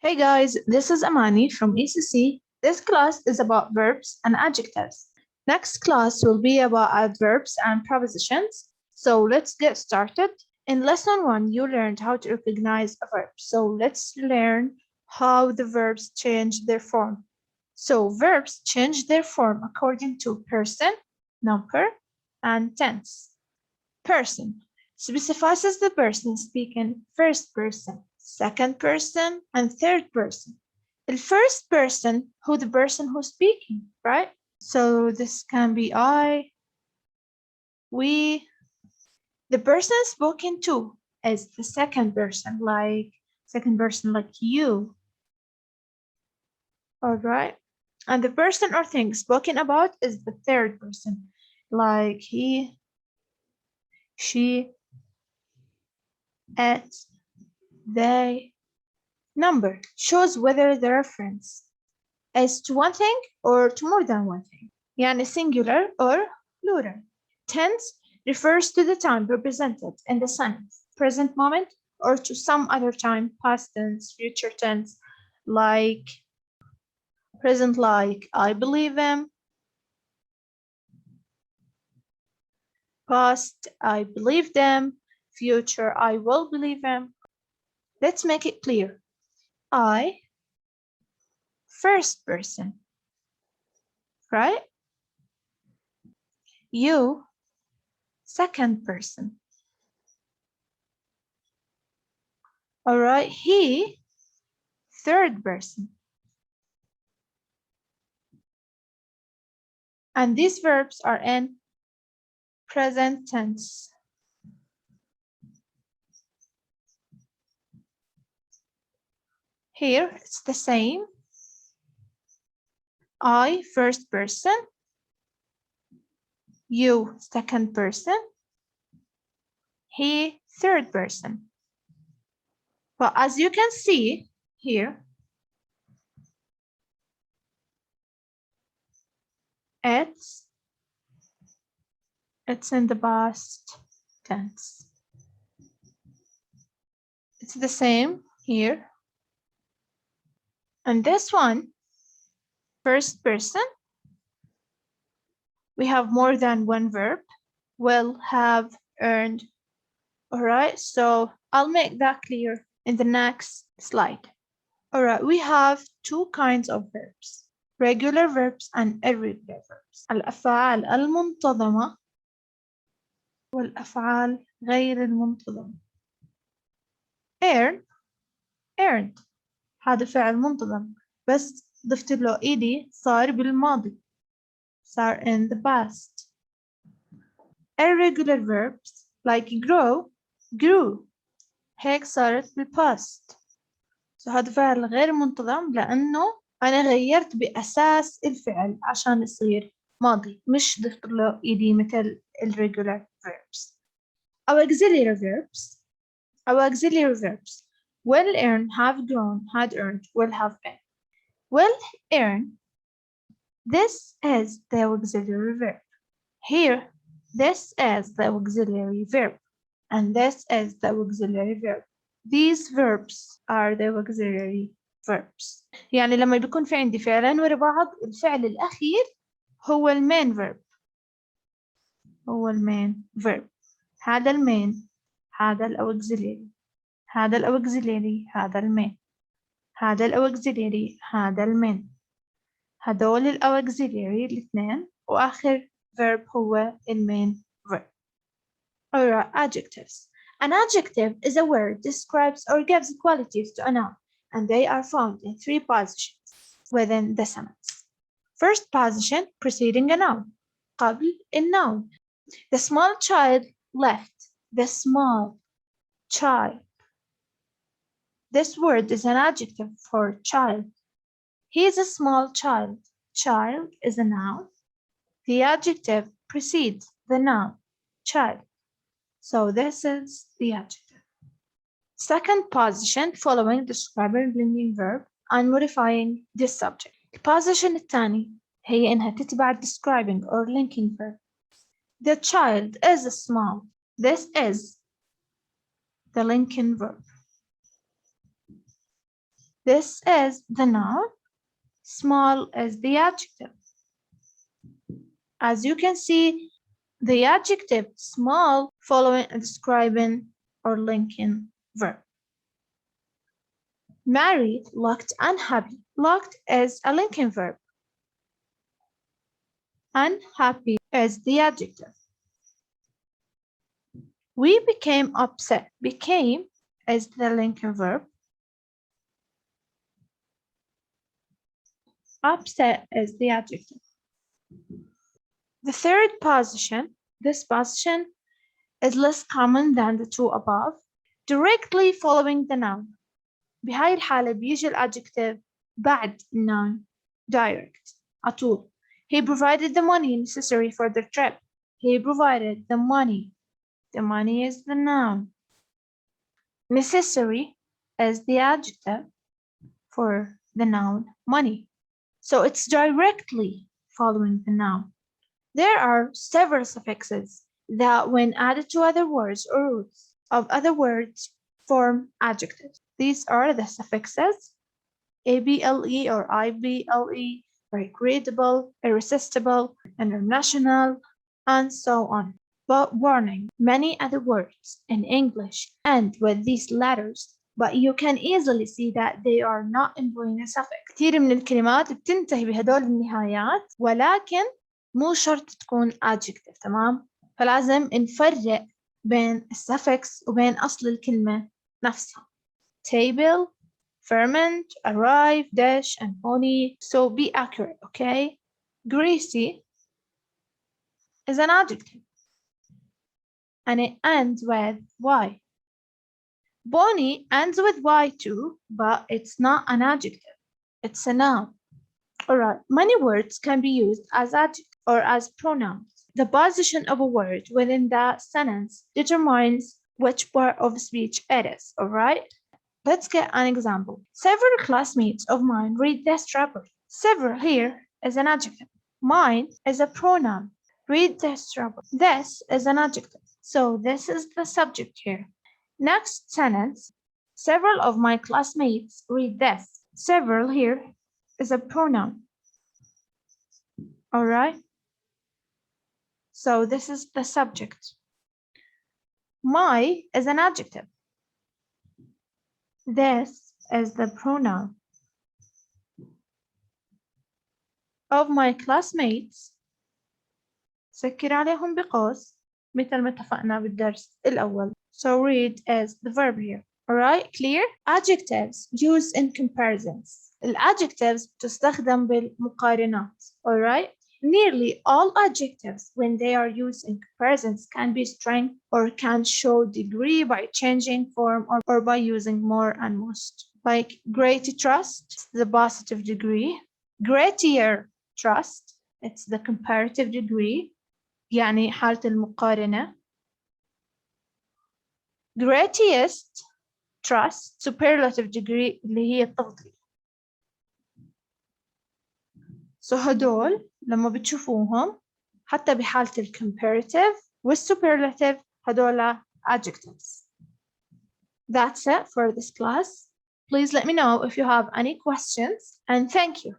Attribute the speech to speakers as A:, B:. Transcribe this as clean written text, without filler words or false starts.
A: Hey guys, this is Amani from ECC. This class is about verbs and adjectives. Next class will be about adverbs and prepositions. So let's get started. In lesson 1, you learned how to recognize a verb. So let's learn how the verbs change their form. So verbs change their form according to person, number, and tense. Person specifies the person speaking first person, second person, and third person. The first person who the person who's speaking, right? So this can be I, we. The person spoken to is the second person like you. All right. And the person or thing spoken about is the third person, like he, she, it, they. Number shows whether the reference is to one thing or to more than one thing. يعني singular or plural. Tense refers to the time represented in the sentence, present moment, or to some other time, past tense, future tense, like present, like I believe him, past I believe them, future I will believe him. Let's make it clear. I, first person, right? You, second person. All right, he, third person. And these verbs are in present tense. Here, it's the same. I, first person. You, second person. He, third person. But as you can see here, it's in the past tense. It's the same here. And this one, first person, we have more than one verb. Will, have, earned. All right, so I'll make that clear in the next slide. All right, we have two kinds of verbs, regular verbs and irregular verbs. الأفعال المنتظمة والأفعال غير المنتظمة. earn, earned. هذا فعل منتظم بس ضفت له ed صار بالماضي. صار in the past. Irregular verbs like grow, grew. هيك صارت بالpast. So هذا فعل غير منتظم لأنه أنا غيرت بأساس الفعل عشان يصير ماضي مش ضفت له ed مثل irregular verbs. Our auxiliary verbs will earn, have grown, had earned, will have been. Will earn, this is the auxiliary verb. Here, this is the auxiliary verb, and this is the auxiliary verb. These verbs are the auxiliary verbs. يعني لما بيكون في عندي فعلين ورا بعض الفعل الأخير هو المين verb. هو المين verb. هذا المين، هذا الأوكسيليري، هذا الأوكسيليري، هذا المين، هذا الأوكسيليري، هذا المين. هدول الأوكسيليري الاثنين وآخر verb هو المين verb. Alright, adjectives. An adjective is a word describes or gives qualities to a noun, and they are found in three positions within the sentence. First position, preceding a noun. قبل الnoun. The small child left. The small child. This word is an adjective for child. He is a small child. Child is a noun. The adjective precedes the noun, child. So this is the adjective. Second position, following describing linking verb and modifying this subject. البوزيشن الثاني هي إنها تتبع describing or linking verb. The child is small. This is the linking verb. This is the noun. Small is the adjective. As you can see, the adjective small following a describing or linking verb. Married, locked, unhappy. Locked is a linking verb. Unhappy is the adjective. We became upset. Became is the linking verb. Upset is the adjective. The third position, this position is less common than the two above. Directly following the noun. بهاي الحالة بيجي الادجective بعد الnoun. Direct. على He provided the money necessary for the trip. He provided the money. The money is the noun. Necessary is the adjective for the noun money. So it's directly following the noun. There are several suffixes that, when added to other words or roots of other words, form adjectives. These are the suffixes able or ible, regrettable, irresistible, international, and so on. But warning, many other words in English end with these letters, but you can easily see that they are not employing a suffix. كثير من الكلمات بتنتهي بهدول النهايات ولكن مو شرط تكون adjective، تمام؟ فلازم نفرق بين السفكس وبين أصل الكلمة نفسها. Table, ferment, arrive, dish, and pony. So be accurate, okay? Greasy is an adjective and it ends with Y. Bony ends with Y too, but it's not an adjective. It's a noun. Alright, many words can be used as adjectives or as pronouns. The position of a word within that sentence determines which part of speech it is, alright? Let's get an example. Several classmates of mine read this report. Several here is an adjective. Mine is a pronoun. Read this report. This is an adjective. So this is the subject here. Next sentence. Several of my classmates read this. Several here is a pronoun. All right. So this is the subject. My is an adjective. This is the pronoun. Of my classmates سكر عليهم بقوس مثل ما اتفقنا بالدرس الأول. So read is the verb here. Alright, clear? Adjectives used in comparisons. الadjectives تستخدم بالمقارنات. Alright? Nearly all adjectives, when they are used in comparisons, can be strength or can show degree by changing form or by using more and most. Like great trust, the positive degree. Greater trust, it's the comparative degree. يعني حالة المقارنة. Greatest trust, superlative degree اللي هي التفضيل. So هدول لما بتشوفوهم حتى بحالة الcomparative والsuperlative هدول adjectives. That's it for this class. Please let me know if you have any questions and thank you.